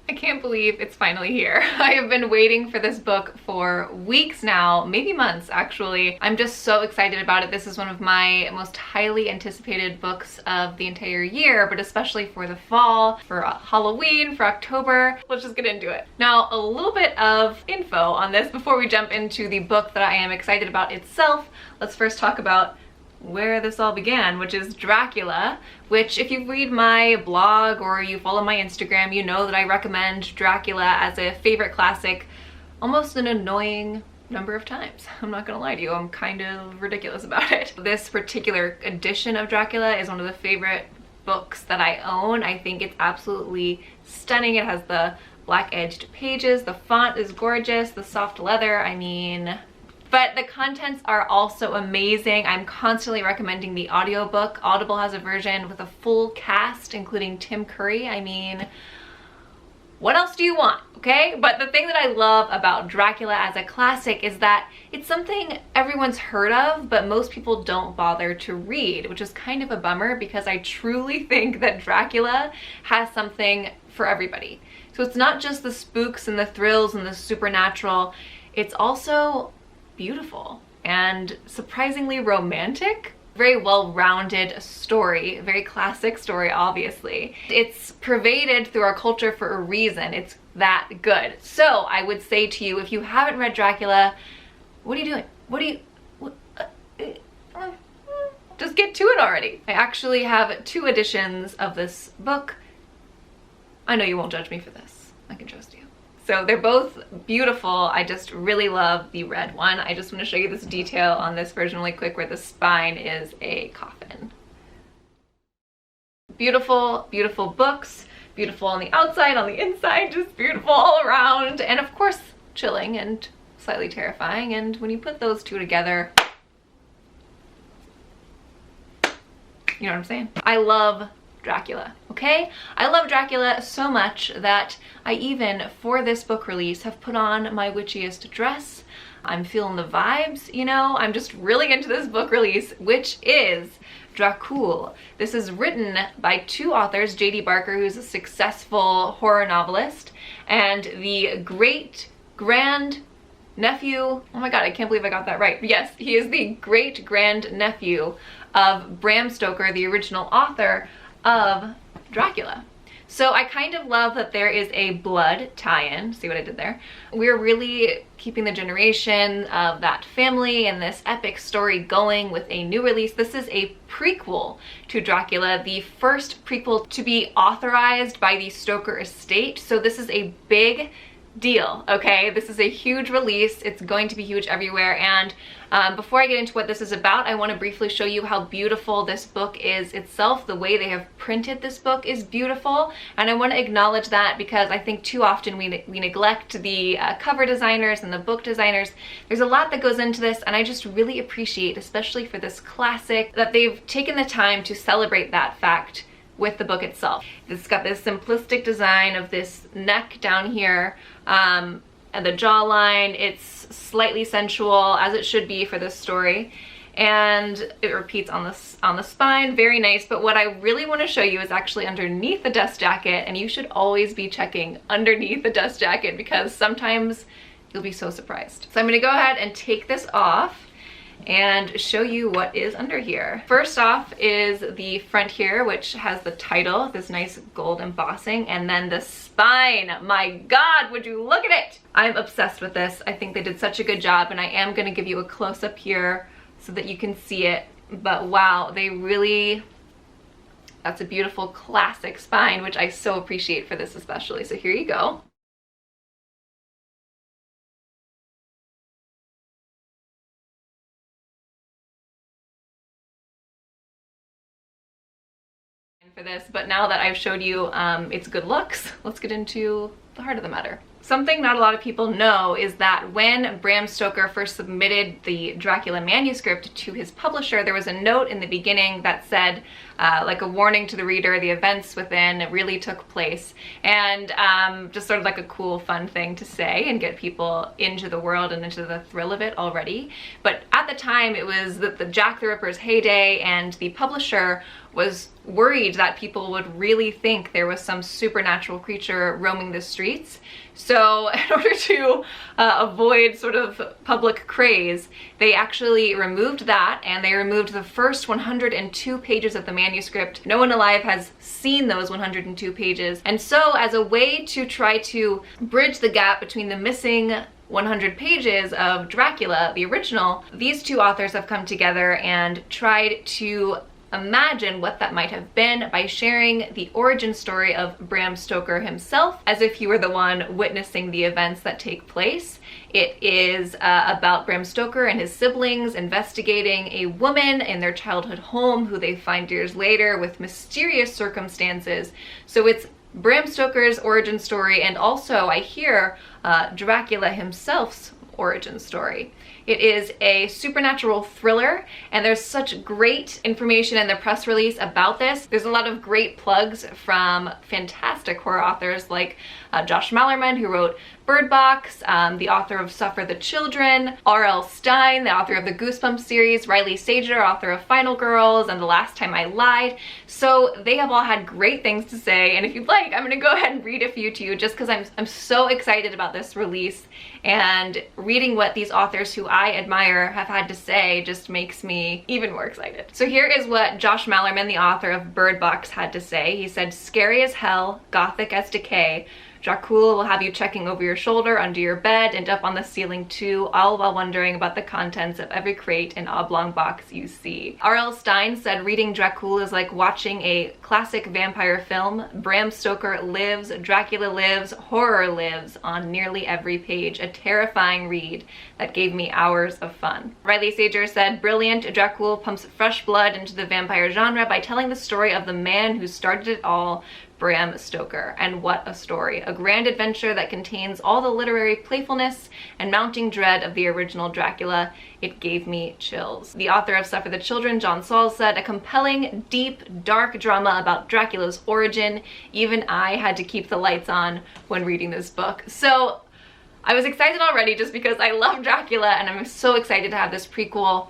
I can't believe it's finally here. I have been waiting for this book for weeks now, maybe months actually. I'm just so excited about it. This is one of my most highly anticipated books of the entire year, but especially for the fall, for Halloween, for October. Let's just get into it. Now, a little bit of info on this before we jump into the book that I am excited about itself. Let's first talk about where this all began, which is Dracula, which if you read my blog or you follow my Instagram, you know that I recommend Dracula as a favorite classic almost an annoying number of times. I'm not gonna lie to you, I'm kind of ridiculous about it. This particular edition of Dracula is one of the favorite books that I own. I think it's absolutely stunning. It has the black edged pages, the font is gorgeous, the soft leather, I mean, but the contents are also amazing. I'm constantly recommending the audiobook. Audible has a version with a full cast, including Tim Curry. I mean, what else do you want, okay? But the thing that I love about Dracula as a classic is that it's something everyone's heard of, but most people don't bother to read, which is kind of a bummer because I truly think that Dracula has something for everybody. So it's not just the spooks and the thrills and the supernatural, it's also beautiful and surprisingly romantic. Very well-rounded story, very classic story, obviously. It's pervaded through our culture for a reason. It's that good. So I would say to you, if you haven't read Dracula, what are you doing? Just get to it already. I actually have 2 editions of this book. I know you won't judge me for this. I can trust you. So they're both beautiful. I just really love the red one. I just want to show you this detail on this version really quick where the spine is a coffin. Beautiful, beautiful books. Beautiful on the outside, on the inside, just beautiful all around. And of course, chilling and slightly terrifying. And when you put those 2 together, you know what I'm saying? I love Dracula, okay? I love Dracula so much that I even, for this book release, have put on my witchiest dress. I'm feeling the vibes, you know? I'm just really into this book release, which is Dracul. This is written by 2 authors, J.D. Barker, who's a successful horror novelist, and the great-grand-nephew, oh my god, I can't believe I got that right. Yes, he is the great-grand-nephew of Bram Stoker, the original author of Dracula. So I kind of love that there is a blood tie-in. See what I did there? We're really keeping the generation of that family and this epic story going with a new release. This is a prequel to Dracula, the first prequel to be authorized by the Stoker estate. So this is a big deal, okay? This is a huge release. It's going to be huge everywhere. And before I get into what this is about, I want to briefly show you how beautiful this book is itself. The way they have printed this book is beautiful, and I want to acknowledge that because I think too often we neglect the cover designers and the book designers. There's a lot that goes into this, and I just really appreciate, especially for this classic, that they've taken the time to celebrate that fact with the book itself. It's got this simplistic design of this neck down here, and the jawline. It's slightly sensual, as it should be for this story, and it repeats on the spine. Very nice. But what I really want to show you is actually underneath the dust jacket, and you should always be checking underneath the dust jacket because sometimes you'll be so surprised. So I'm going to go ahead and take this off and show you what is under here. First off is the front here, which has the title, this nice gold embossing, and then the spine. My god, would you look at it? I'm obsessed with this. I think they did such a good job, and I am going to give you a close-up here so that you can see it. But wow, they really, that's a beautiful classic spine, which I so appreciate for this especially. So here you go. For this, but now that I've showed you its good looks, let's get into the heart of the matter. Something not a lot of people know is that when Bram Stoker first submitted the Dracula manuscript to his publisher, there was a note in the beginning that said, like a warning to the reader. The events within really took place, and just sort of like a cool, fun thing to say and get people into the world and into the thrill of it already. But at the time, it was the Jack the Ripper's heyday, and the publisher was worried that people would really think there was some supernatural creature roaming the streets. So in order to avoid sort of public craze, they actually removed that, and they removed the first 102 pages of the manuscript. No one alive has seen those 102 pages. And so as a way to try to bridge the gap between the missing 100 pages of Dracula, the original, these two authors have come together and tried to imagine what that might have been by sharing the origin story of Bram Stoker himself, as if he were the one witnessing the events that take place. It is about Bram Stoker and his siblings investigating a woman in their childhood home who they find years later with mysterious circumstances. So it's Bram Stoker's origin story, and also I hear Dracula himself's origin story. It is a supernatural thriller, and there's such great information in the press release about this. There's a lot of great plugs from fantastic horror authors like Josh Malerman, who wrote Bird Box, the author of Suffer the Children, R.L. Stine, the author of the Goosebumps series, Riley Sager, author of Final Girls and The Last Time I Lied. So they have all had great things to say, and if you'd like, I'm gonna go ahead and read a few to you just because I'm so excited about this release, and reading what these authors who I admire have had to say just makes me even more excited. So here is what Josh Malerman, the author of Bird Box, had to say. He said, "Scary as hell, gothic as decay, Dracul will have you checking over your shoulder, under your bed, and up on the ceiling too, all while wondering about the contents of every crate and oblong box you see." R.L. Stine said, "Reading Dracul is like watching a classic vampire film. Bram Stoker lives, Dracula lives, horror lives on nearly every page. A terrifying read that gave me hours of fun." Riley Sager said, "Brilliant. Dracul pumps fresh blood into the vampire genre by telling the story of the man who started it all, Bram Stoker. And what a story. A grand adventure that contains all the literary playfulness and mounting dread of the original Dracula. It gave me chills." The author of Suffer the Children, John Saul, said, "A compelling, deep, dark drama about Dracula's origin. Even I had to keep the lights on when reading this book." So I was excited already just because I love Dracula, and I'm so excited to have this prequel.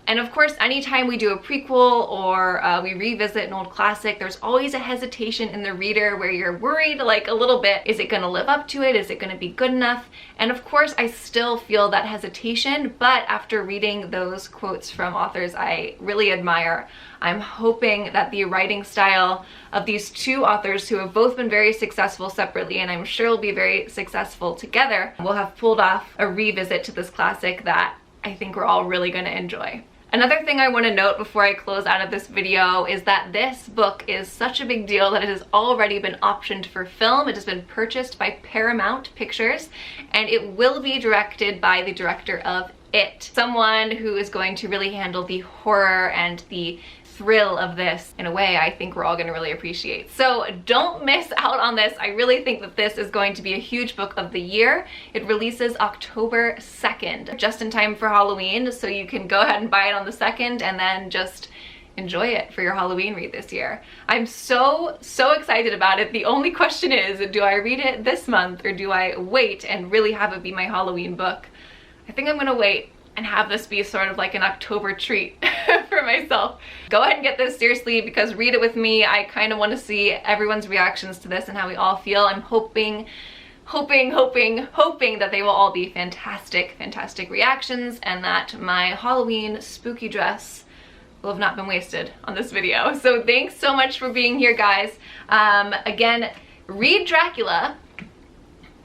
And of course, anytime we do a prequel or we revisit an old classic, there's always a hesitation in the reader where you're worried like a little bit, is it gonna live up to it? Is it gonna be good enough? And of course, I still feel that hesitation, but after reading those quotes from authors I really admire, I'm hoping that the writing style of these two authors, who have both been very successful separately, and I'm sure will be very successful together, will have pulled off a revisit to this classic that I think we're all really gonna enjoy. Another thing I want to note before I close out of this video is that this book is such a big deal that it has already been optioned for film. It has been purchased by Paramount Pictures, and it will be directed by the director of It, someone who is going to really handle the horror and the thrill of this in a way I think we're all going to really appreciate. So don't miss out on this. I really think that this is going to be a huge book of the year. It releases October 2nd, just in time for Halloween, so you can go ahead and buy it on the 2nd and then just enjoy it for your Halloween read this year. I'm so excited about it. The only question is, do I read it this month or do I wait and really have it be my Halloween book? I think I'm gonna wait and have this be sort of like an October treat for myself. Go ahead and get this seriously, because read it with me. I kind of want to see everyone's reactions to this and how we all feel. I'm hoping that they will all be fantastic reactions, and that my Halloween spooky dress will have not been wasted on this video. So thanks so much for being here, guys. Again, read Dracula,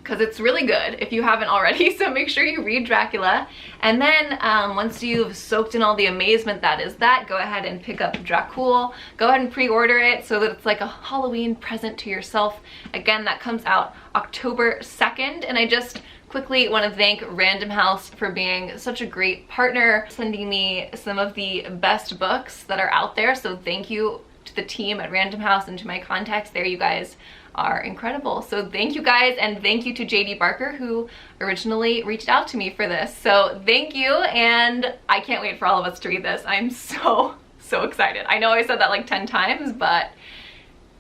because it's really good if you haven't already, so make sure you read Dracula. And then once you've soaked in all the amazement that is that, go ahead and pick up Dracul. Go ahead and pre-order it so that it's like a Halloween present to yourself. Again, that comes out October 2nd, and I just quickly want to thank Random House for being such a great partner, sending me some of the best books that are out there. So thank you to the team at Random House and to my contacts there. You guys are incredible. So thank you guys, and thank you to JD Barker, who originally reached out to me for this. So thank you, and I can't wait for all of us to read this. I'm so so excited. I know I said that like 10 times, but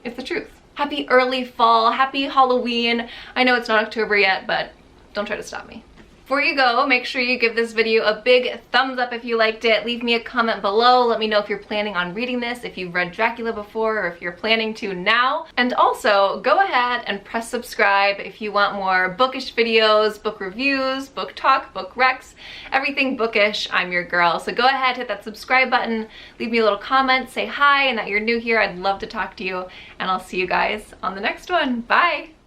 it's the truth. Happy early fall, happy Halloween. I know it's not October yet, but don't try to stop me. Before you go, make sure you give this video a big thumbs up if you liked it. Leave me a comment below. Let me know if you're planning on reading this, if you've read Dracula before, or if you're planning to now. And also, go ahead and press subscribe if you want more bookish videos, book reviews, book talk, book recs, everything bookish. I'm your girl. So go ahead, hit that subscribe button, leave me a little comment, say hi, and that you're new here. I'd love to talk to you, and I'll see you guys on the next one. Bye!